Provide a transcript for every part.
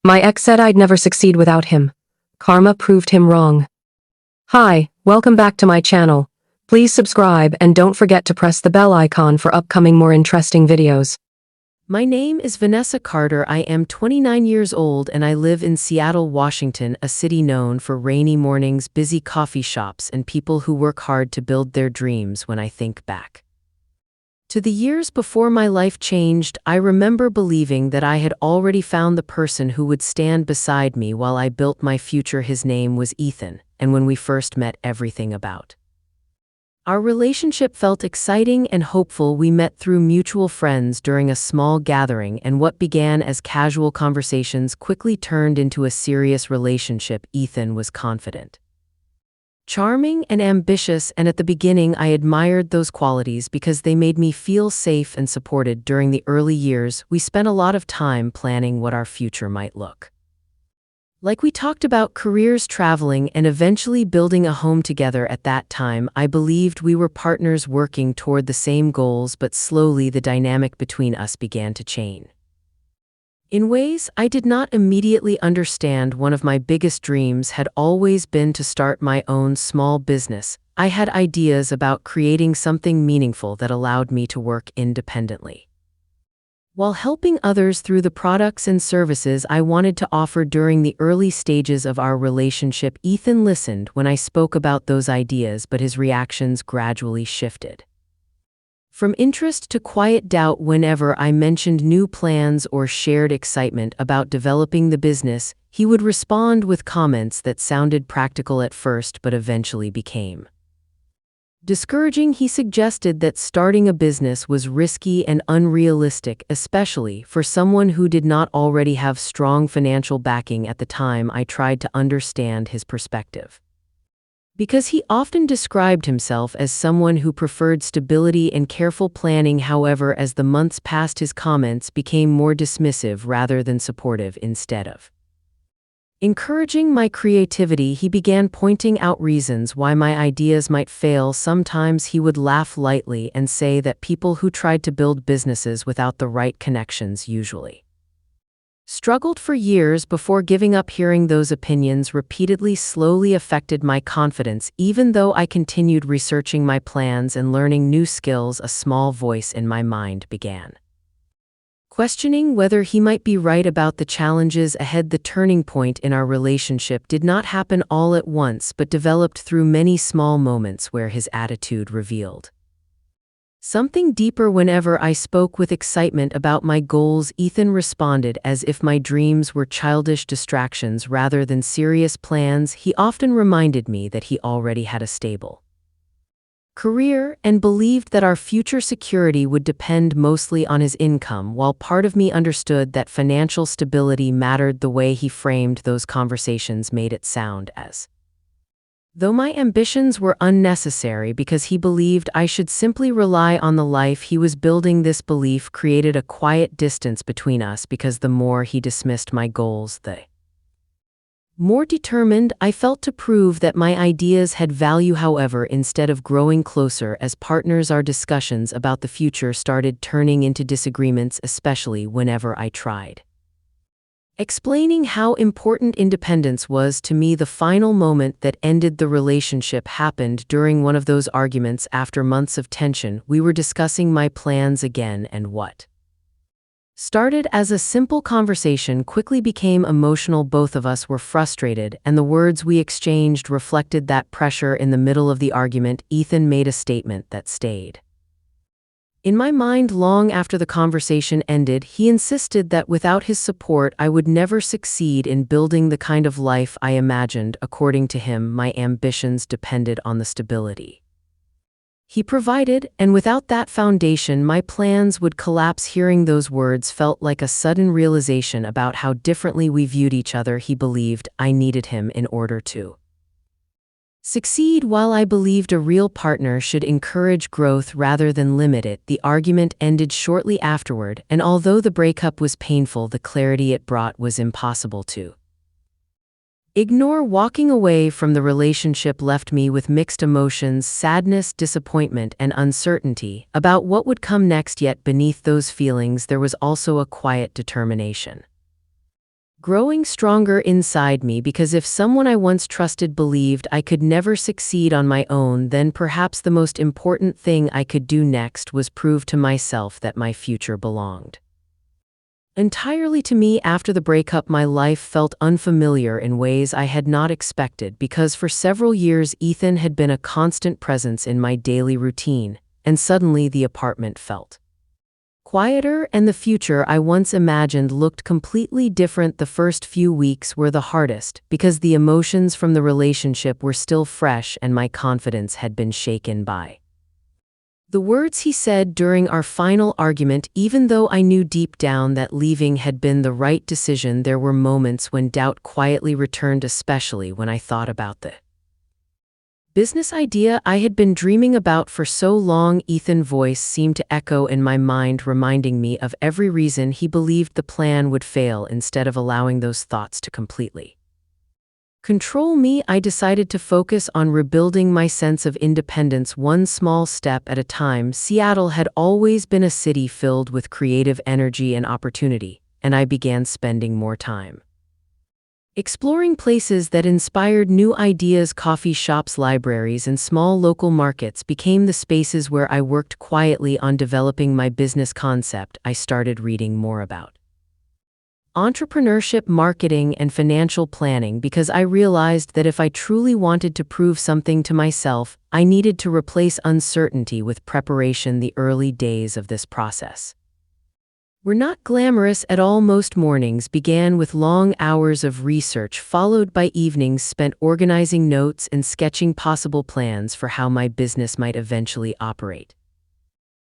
My ex said I'd never succeed without him. Karma proved him wrong. Hi, welcome back to my channel. Please subscribe and don't forget to press the bell icon for upcoming more interesting videos. My name is Vanessa Carter. I am 29 years old and I live in Seattle, Washington, a city known for rainy mornings, busy coffee shops, and people who work hard to build their dreams. When I think back to the years before my life changed, I remember believing that I had already found the person who would stand beside me while I built my future. His name was Ethan, and when we first met, everything about our relationship felt exciting and hopeful. We met through mutual friends during a small gathering, and what began as casual conversations quickly turned into a serious relationship. Ethan was confident, charming, and ambitious, and at the beginning I admired those qualities because they made me feel safe and supported. During the early years, we spent a lot of time planning what our future might look like. We talked about careers, traveling, and eventually building a home together. At that time, I believed we were partners working toward the same goals, but slowly the dynamic between us began to change in ways I did not immediately understand. One of my biggest dreams had always been to start my own small business. I had ideas about creating something meaningful that allowed me to work independently while helping others through the products and services I wanted to offer. During the early stages of our relationship, Ethan listened when I spoke about those ideas, but his reactions gradually shifted from interest to quiet doubt. Whenever I mentioned new plans or shared excitement about developing the business, he would respond with comments that sounded practical at first but eventually became discouraging. He suggested that starting a business was risky and unrealistic, especially for someone who did not already have strong financial backing. At the time, I tried to understand his perspective because he often described himself as someone who preferred stability and careful planning. However, as the months passed, his comments became more dismissive rather than supportive. Instead of encouraging my creativity, he began pointing out reasons why my ideas might fail. Sometimes he would laugh lightly and say that people who tried to build businesses without the right connections usually struggled for years before giving up. Hearing those opinions repeatedly slowly affected my confidence. Even though I continued researching my plans and learning new skills, a small voice in my mind began questioning whether he might be right about the challenges ahead. The turning point in our relationship did not happen all at once, but developed through many small moments where his attitude revealed something deeper. Whenever I spoke with excitement about my goals, Ethan responded as if my dreams were childish distractions rather than serious plans. He often reminded me that he already had a stable career and believed that our future security would depend mostly on his income. While part of me understood that financial stability mattered, the way he framed those conversations made it sound as though my ambitions were unnecessary because he believed I should simply rely on the life he was building. This belief created a quiet distance between us because the more he dismissed my goals, the more determined I felt to prove that my ideas had value. However, instead of growing closer as partners, our discussions about the future started turning into disagreements, especially whenever I tried explaining how important independence was to me. The final moment that ended the relationship happened during one of those arguments. After months of tension, we were discussing my plans again, and what started as a simple conversation quickly became emotional. Both of us were frustrated, and the words we exchanged reflected that pressure. In the middle of the argument, Ethan made a statement that stayed in my mind long after the conversation ended. He insisted that without his support, I would never succeed in building the kind of life I imagined. According to him, my ambitions depended on the stability he provided, and without that foundation, my plans would collapse. Hearing those words felt like a sudden realization about how differently we viewed each other. He believed I needed him in order to succeed, while I believed a real partner should encourage growth rather than limit it. The argument ended shortly afterward, and although the breakup was painful, the clarity it brought was impossible to ignore. Walking away from the relationship left me with mixed emotions: sadness, disappointment, and uncertainty about what would come next. Yet beneath those feelings there was also a quiet determination growing stronger inside me because if someone I once trusted believed I could never succeed on my own, then perhaps the most important thing I could do next was prove to myself that my future belonged entirely to me. After the breakup, my life felt unfamiliar in ways I had not expected because for several years Ethan had been a constant presence in my daily routine, and suddenly the apartment felt quieter, and the future I once imagined looked completely different. The first few weeks were the hardest because the emotions from the relationship were still fresh and my confidence had been shaken by the words he said during our final argument. Even though I knew deep down that leaving had been the right decision, there were moments when doubt quietly returned, especially when I thought about the business idea I had been dreaming about for so long. Ethan's voice seemed to echo in my mind, reminding me of every reason he believed the plan would fail. Instead of allowing those thoughts to completely control me, I decided to focus on rebuilding my sense of independence one small step at a time. Seattle had always been a city filled with creative energy and opportunity, and I began spending more time exploring places that inspired new ideas. Coffee shops, libraries, and small local markets became the spaces where I worked quietly on developing my business concept. I started reading more about entrepreneurship, marketing, and financial planning because I realized that if I truly wanted to prove something to myself, I needed to replace uncertainty with preparation. The early days of this process were not glamorous at all. Most mornings began with long hours of research, followed by evenings spent organizing notes and sketching possible plans for how my business might eventually operate.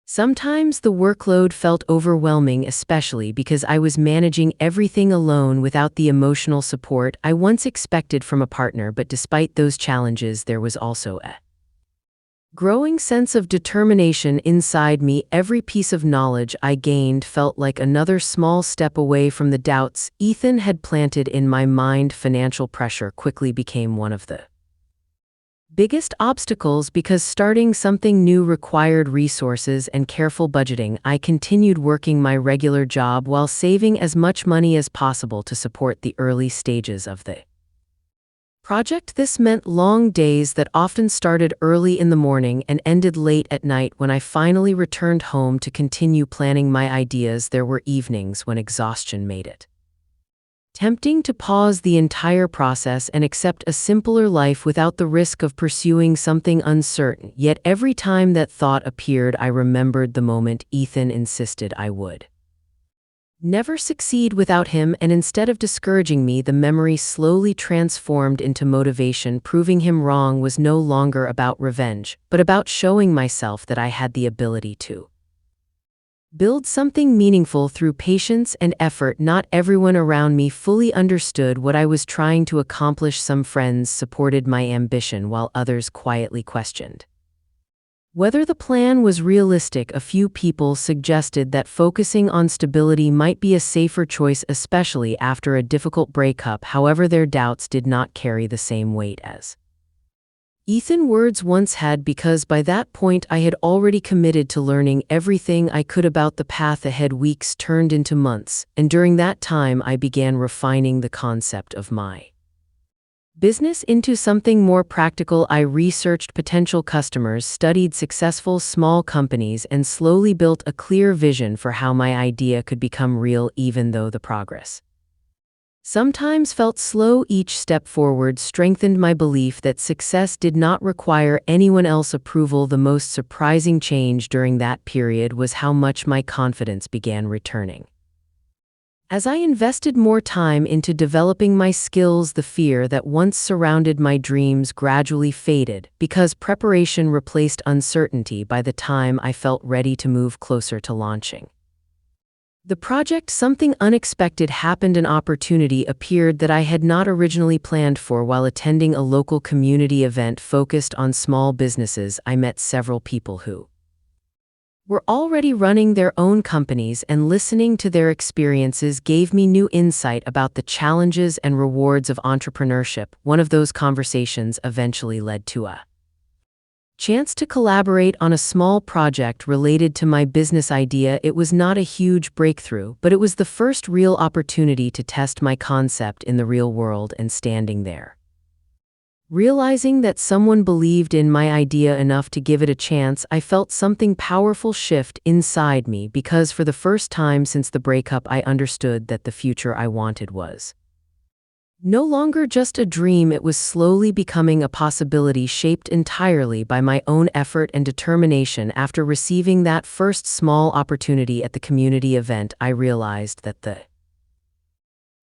Sometimes the workload felt overwhelming, especially because I was managing everything alone without the emotional support I once expected from a partner. But despite those challenges, there was also a growing sense of determination inside me. Every piece of knowledge I gained felt like another small step away from the doubts Ethan had planted in my mind. Financial pressure quickly became one of the biggest obstacles because starting something new required resources and careful budgeting. I continued working my regular job while saving as much money as possible to support the early stages of the project. This meant long days that often started early in the morning and ended late at night. When I finally returned home to continue planning my ideas, there were evenings when exhaustion made it tempting to pause the entire process and accept a simpler life without the risk of pursuing something uncertain. Yet every time that thought appeared, I remembered the moment Ethan insisted I would never succeed without him, and instead of discouraging me, the memory slowly transformed into motivation. Proving him wrong was no longer about revenge, but about showing myself that I had the ability to build something meaningful through patience and effort. Not everyone around me fully understood what I was trying to accomplish. Some friends supported my ambition while others quietly questioned whether the plan was realistic. A few people suggested that focusing on stability might be a safer choice, especially after a difficult breakup. However, their doubts did not carry the same weight as Ethan's words once had, because by that point I had already committed to learning everything I could about the path ahead. Weeks turned into months, and during that time I began refining the concept of my business into something more practical. I researched potential customers, studied successful small companies, and slowly built a clear vision for how my idea could become real. Even though the progress sometimes felt slow, each step forward strengthened my belief that success did not require anyone else's approval. The most surprising change during that period was how much my confidence began returning. As I invested more time into developing my skills, the fear that once surrounded my dreams gradually faded because preparation replaced uncertainty. By the time I felt ready to move closer to launching the project, something unexpected happened. An opportunity appeared that I had not originally planned for. While attending a local community event focused on small businesses, I met several people who were already running their own companies, and listening to their experiences gave me new insight about the challenges and rewards of entrepreneurship. One of those conversations eventually led to a chance to collaborate on a small project related to my business idea. It was not a huge breakthrough, but it was the first real opportunity to test my concept in the real world. And standing there, realizing that someone believed in my idea enough to give it a chance, I felt something powerful shift inside me, because for the first time since the breakup, I understood that the future I wanted was no longer just a dream. It was slowly becoming a possibility, shaped entirely by my own effort and determination. After receiving that first small opportunity at the community event, I realized that the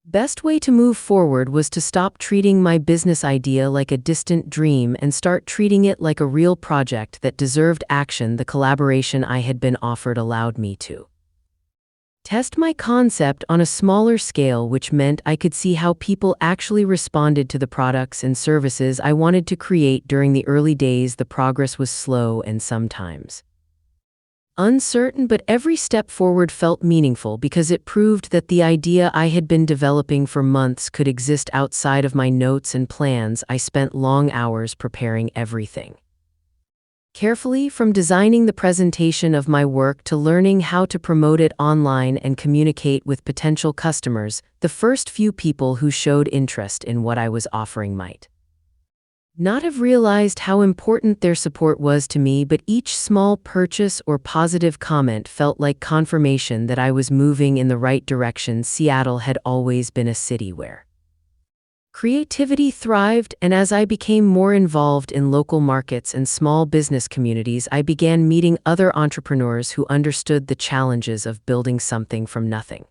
best way to move forward was to stop treating my business idea like a distant dream and start treating it like a real project that deserved action. The collaboration I had been offered allowed me to test my concept on a smaller scale, which meant I could see how people actually responded to the products and services I wanted to create. During the early days, the progress was slow and sometimes uncertain, but every step forward felt meaningful because it proved that the idea I had been developing for months could exist outside of my notes and plans. I spent long hours preparing everything carefully, from designing the presentation of my work to learning how to promote it online and communicate with potential customers. The first few people who showed interest in what I was offering might not have realized how important their support was to me, but each small purchase or positive comment felt like confirmation that I was moving in the right direction. Seattle had always been a city where creativity thrived, and as I became more involved in local markets and small business communities, I began meeting other entrepreneurs who understood the challenges of building something from nothing.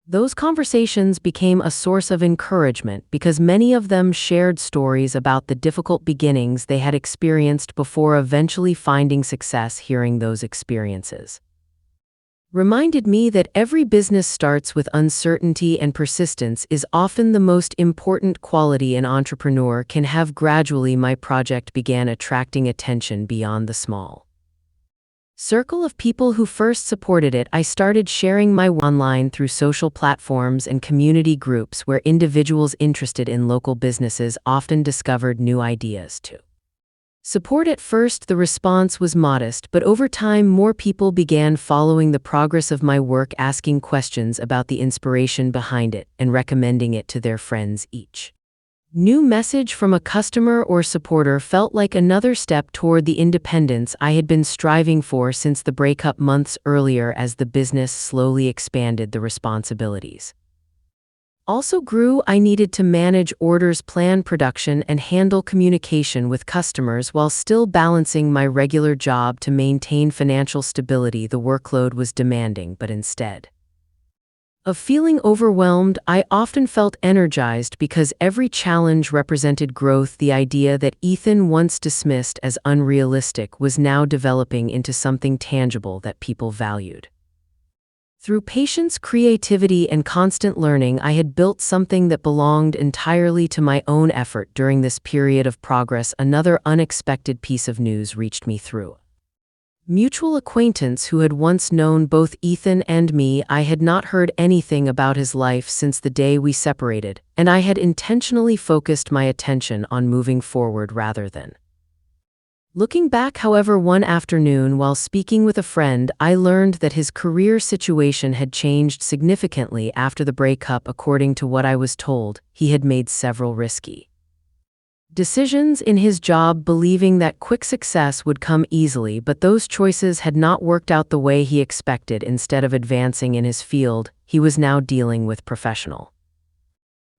Those conversations became a source of encouragement because many of them shared stories about the difficult beginnings they had experienced before eventually finding success. Hearing those experiences reminded me that every business starts with uncertainty, and persistence is often the most important quality an entrepreneur can have. Gradually, my project began attracting attention beyond the small circle of people who first supported it. I started sharing my work online through social platforms and community groups where individuals interested in local businesses often discovered new ideas to support. At first, the response was modest, but over time, more people began following the progress of my work, asking questions about the inspiration behind it, and recommending it to their friends. Each new message from a customer or supporter felt like another step toward the independence I had been striving for since the breakup months earlier. As the business slowly expanded, the responsibilities also grew. I needed to manage orders, plan production, and handle communication with customers while still balancing my regular job to maintain financial stability. The workload was demanding, but instead of feeling overwhelmed, I often felt energized because every challenge represented growth. The idea that Ethan once dismissed as unrealistic was now developing into something tangible that people valued. Through patience, creativity, and constant learning, I had built something that belonged entirely to my own effort. During this period of progress, another unexpected piece of news reached me through mutual acquaintance who had once known both Ethan and me. I had not heard anything about his life since the day we separated, and I had intentionally focused my attention on moving forward rather than looking back. However, one afternoon while speaking with a friend, I learned that his career situation had changed significantly after the breakup. According to what I was told, he had made several risky decisions in his job, believing that quick success would come easily, but those choices had not worked out the way he expected. Instead of advancing in his field, he was now dealing with professional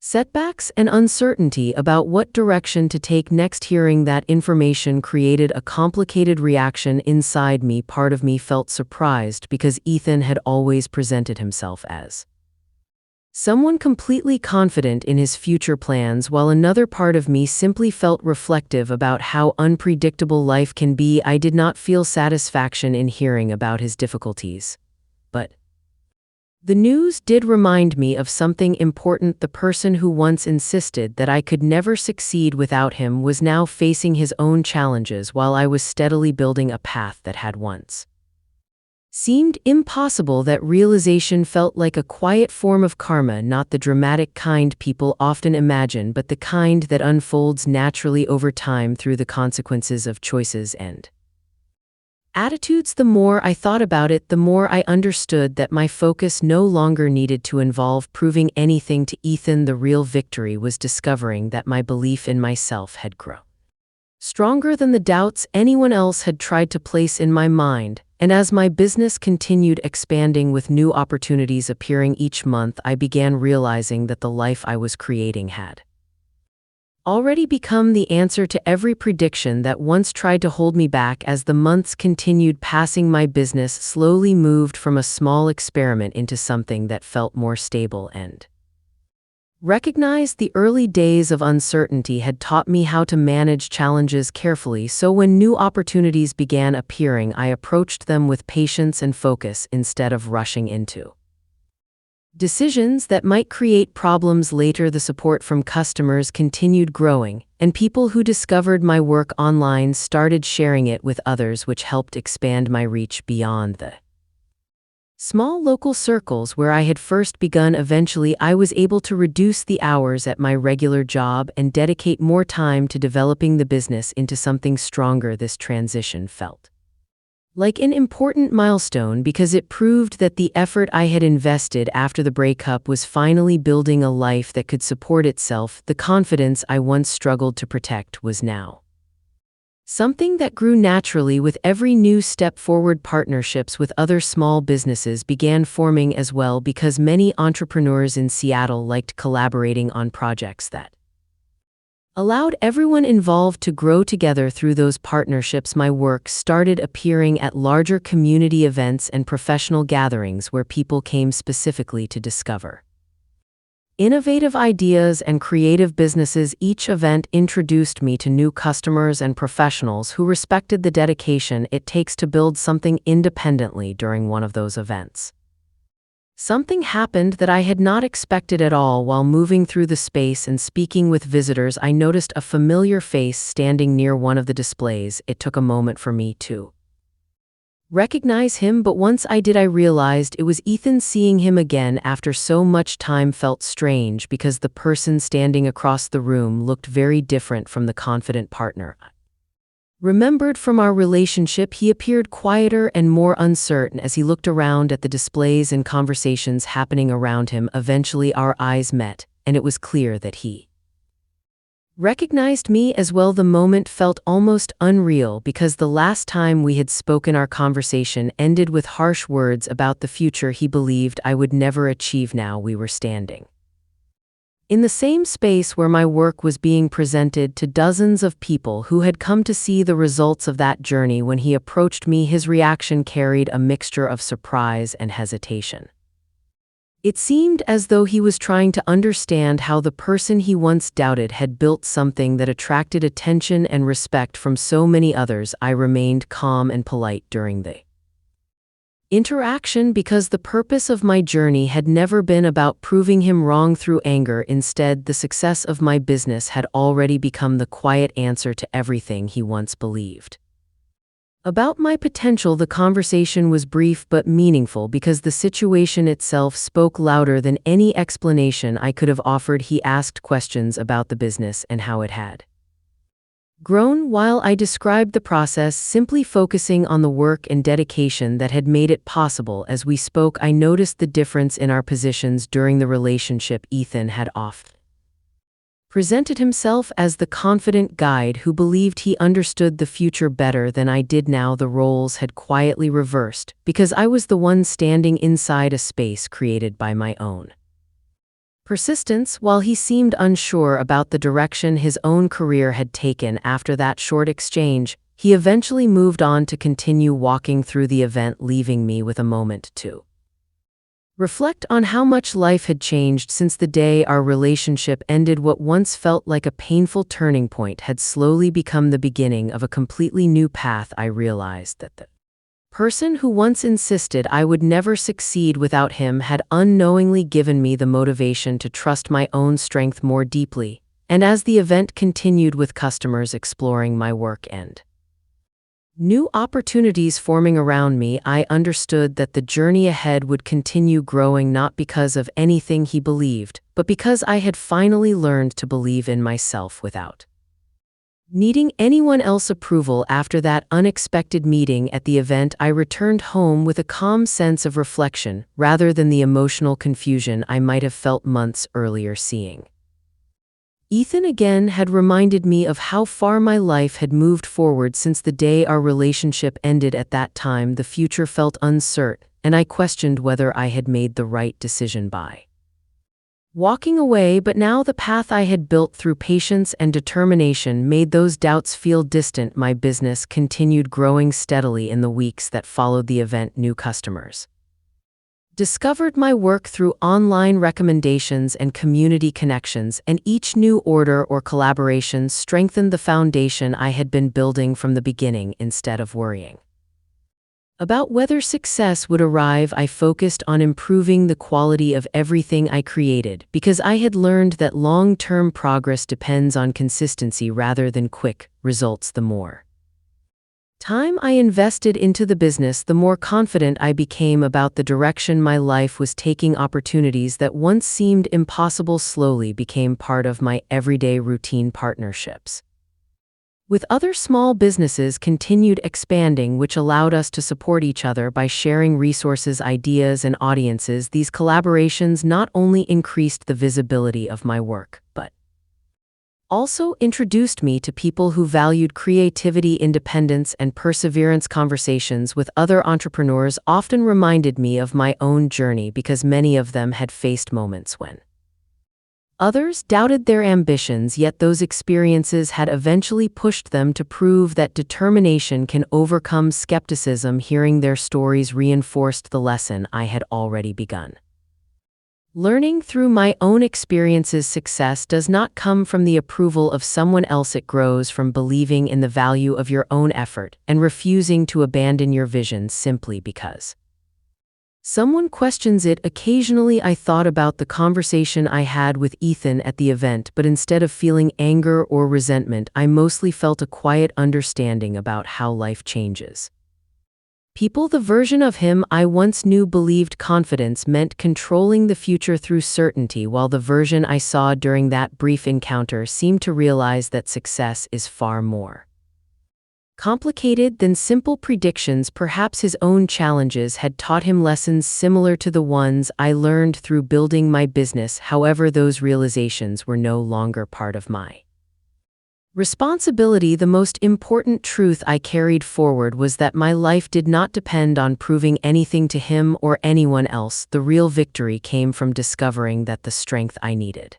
setbacks and uncertainty about what direction to take next. Hearing that information created a complicated reaction inside me. Part of me felt surprised because Ethan had always presented himself as someone completely confident in his future plans, while another part of me simply felt reflective about how unpredictable life can be. I did not feel satisfaction in hearing about his difficulties, but the news did remind me of something important. The person who once insisted that I could never succeed without him was now facing his own challenges while I was steadily building a path that had once seemed impossible. That realization felt like a quiet form of karma, not the dramatic kind people often imagine, but the kind that unfolds naturally over time through the consequences of choices and attitudes. The more I thought about it, the more I understood that my focus no longer needed to involve proving anything to Ethan. The real victory was discovering that my belief in myself had grown stronger than the doubts anyone else had tried to place in my mind. And as my business continued expanding with new opportunities appearing each month, I began realizing that the life I was creating had already become the answer to every prediction that once tried to hold me back. As the months continued passing, my business slowly moved from a small experiment into something that felt more stable and recognized. The early days of uncertainty had taught me how to manage challenges carefully, so when new opportunities began appearing, I approached them with patience and focus instead of rushing into decisions that might create problems later. The support from customers continued growing, and people who discovered my work online started sharing it with others, which helped expand my reach beyond the small local circles where I had first begun. Eventually, I was able to reduce the hours at my regular job and dedicate more time to developing the business into something stronger. This transition felt like an important milestone because it proved that the effort I had invested after the breakup was finally building a life that could support itself. The confidence I once struggled to protect was now something that grew naturally with every new step forward. Partnerships with other small businesses began forming as well, because many entrepreneurs in Seattle liked collaborating on projects that allowed everyone involved to grow together. Through those partnerships, my work started appearing at larger community events and professional gatherings where people came specifically to discover innovative ideas and creative businesses. Each event introduced me to new customers and professionals who respected the dedication it takes to build something independently. During one of those events, something happened that I had not expected at all. While moving through the space and speaking with visitors, I noticed a familiar face standing near one of the displays. It took a moment for me to recognize him, but once I did, I realized it was Ethan. Seeing him again after so much time felt strange because the person standing across the room looked very different from the confident partner I remembered from our relationship. He appeared quieter and more uncertain as he looked around at the displays and conversations happening around him. Eventually, our eyes met, and it was clear that he recognized me as well. The moment felt almost unreal because the last time we had spoken, our conversation ended with harsh words about the future he believed I would never achieve. Now we were standing in the same space where my work was being presented to dozens of people who had come to see the results of that journey. When he approached me, his reaction carried a mixture of surprise and hesitation. It seemed as though he was trying to understand how the person he once doubted had built something that attracted attention and respect from so many others. I remained calm and polite during the interaction because the purpose of my journey had never been about proving him wrong through anger. Instead, the success of my business had already become the quiet answer to everything he once believed about my potential. The conversation was brief but meaningful because the situation itself spoke louder than any explanation I could have offered. He asked questions about the business and how it had grown while I described the process, simply focusing on the work and dedication that had made it possible. As we spoke, I noticed the difference in our positions during the relationship. Ethan had often presented himself as the confident guide who believed he understood the future better than I did. Now the roles had quietly reversed because I was the one standing inside a space created by my own persistence. While he seemed unsure about the direction his own career had taken after that short exchange, he eventually moved on to continue walking through the event, leaving me with a moment to reflect on how much life had changed since the day our relationship ended. What once felt like a painful turning point had slowly become the beginning of a completely new path. I realized that the person who once insisted I would never succeed without him had unknowingly given me the motivation to trust my own strength more deeply. And as the event continued with customers exploring my work and New opportunities forming around me, I understood that the journey ahead would continue growing not because of anything he believed, but because I had finally learned to believe in myself without needing anyone else's approval. After that unexpected meeting at the event, I returned home with a calm sense of reflection rather than the emotional confusion I might have felt months earlier. Seeing Ethan again had reminded me of how far my life had moved forward since the day our relationship ended. At that time, the future felt uncertain, and I questioned whether I had made the right decision by walking away. But now the path I had built through patience and determination made those doubts feel distant. My business continued growing steadily in the weeks that followed the event. New customers discovered my work through online recommendations and community connections, and each new order or collaboration strengthened the foundation I had been building from the beginning. Instead of worrying about whether success would arrive, I focused on improving the quality of everything I created, because I had learned that long-term progress depends on consistency rather than quick results. The more time I invested into the business, the more confident I became about the direction my life was taking. Opportunities that once seemed impossible slowly became part of my everyday routine. Partnerships with other small businesses continued expanding, which allowed us to support each other by sharing resources, ideas, and audiences. These collaborations not only increased the visibility of my work, but also introduced me to people who valued creativity, independence, and perseverance. Conversations with other entrepreneurs often reminded me of my own journey, because many of them had faced moments when others doubted their ambitions, yet those experiences had eventually pushed them to prove that determination can overcome skepticism. Hearing their stories reinforced the lesson I had already begun learning through my own experiences. Success does not come from the approval of someone else. It grows from believing in the value of your own effort and refusing to abandon your vision simply because someone questions it. Occasionally, I thought about the conversation I had with Ethan at the event, but instead of feeling anger or resentment, I mostly felt a quiet understanding about how life changes people. The version of him I once knew believed confidence meant controlling the future through certainty, while the version I saw during that brief encounter seemed to realize that success is far more complicated than simple predictions. Perhaps his own challenges had taught him lessons similar to the ones I learned through building my business. However, those realizations were no longer part of my responsibility. The most important truth I carried forward was that my life did not depend on proving anything to him or anyone else. The real victory came from discovering that the strength I needed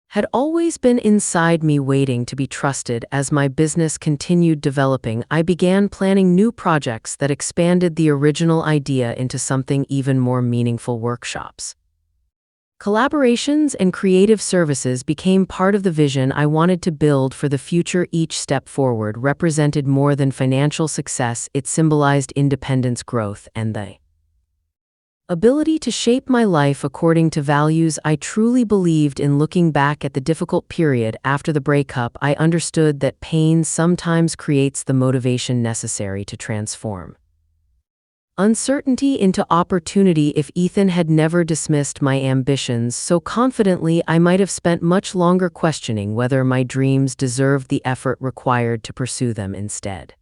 had always been inside me, waiting to be trusted. As my business continued developing, I began planning new projects that expanded the original idea into something even more meaningful. Workshops, collaborations, and creative services became part of the vision I wanted to build for the future. Each step forward represented more than financial success. It symbolized independence, growth, and the ability to shape my life according to values I truly believed in. Looking back at the difficult period after the breakup, I understood that pain sometimes creates the motivation necessary to transform uncertainty into opportunity. If Ethan had never dismissed my ambitions so confidently, I might have spent much longer questioning whether my dreams deserved the effort required to pursue them. Instead,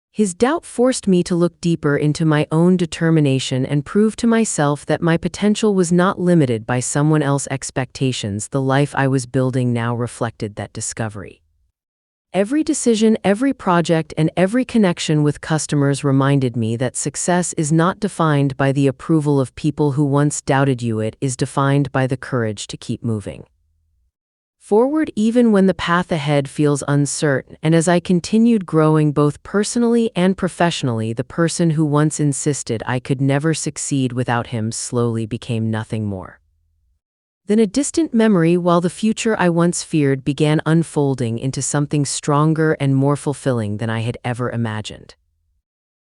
his doubt forced me to look deeper into my own determination and prove to myself that my potential was not limited by someone else's expectations. The life I was building now reflected that discovery. Every decision, every project, and every connection with customers reminded me that success is not defined by the approval of people who once doubted you. It is defined by the courage to keep moving forward even when the path ahead feels uncertain. And as I continued growing both personally and professionally, the person who once insisted I could never succeed without him slowly became nothing more than a distant memory, while the future I once feared began unfolding into something stronger and more fulfilling than I had ever imagined.